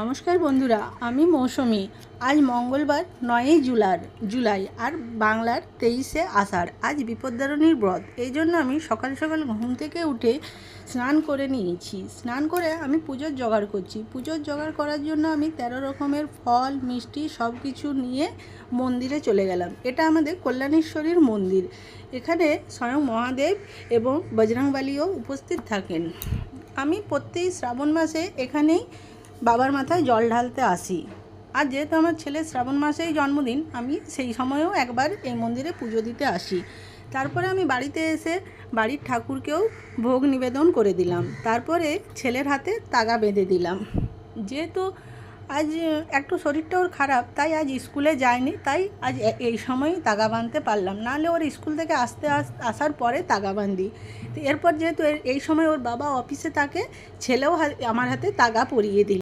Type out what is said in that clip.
নমস্কার বন্ধুরা, আমি মৌসুমি। আজ মঙ্গলবার 9ই জুলাই আর বাংলার 23শে আষাঢ়। আজ বিপদ্তারিণীর ব্রত। এই জন্য আমি সকাল সকাল ঘুম থেকে উঠে স্নান করে নিয়েছি। স্নান করে আমি পুজোর জোগাড় করছি। পুজোর জোগাড় করার জন্য আমি 13 রকমের ফল মিষ্টি সব কিছু নিয়ে মন্দিরে চলে গেলাম। এটা আমাদের কল্যাণেশ্বরীর মন্দির। এখানে স্বয়ং মহাদেব এবং বজরংবলীও উপস্থিত থাকেন। আমি প্রত্যেক শ্রাবণ মাসে এখানেই বাবার মাথায় জল ঢালতে আসি। আর যেহেতু আমার ছেলের শ্রাবণ মাসেই জন্মদিন, আমি সেই সময়েও একবার এই মন্দিরে পুজো দিতে আসি। তারপরে আমি বাড়িতে এসে বাড়ির ঠাকুরকেও ভোগ নিবেদন করে দিলাম। তারপরে ছেলের হাতে তাগা বেঁধে দিলাম। যেহেতু আজ একটু শরীরটা ওর খারাপ, তাই আজ স্কুলে যায়নি, তাই আজ এই সময়ই তাগা বাঁধতে পারলাম। নাহলে ওর স্কুল থেকে আসার পরে তাগা বাঁধি। তো এরপর যেহেতু এই সময় ওর বাবা অফিসে থাকে, ছেলেও আমার হাতে তাগা পরিয়ে দিল।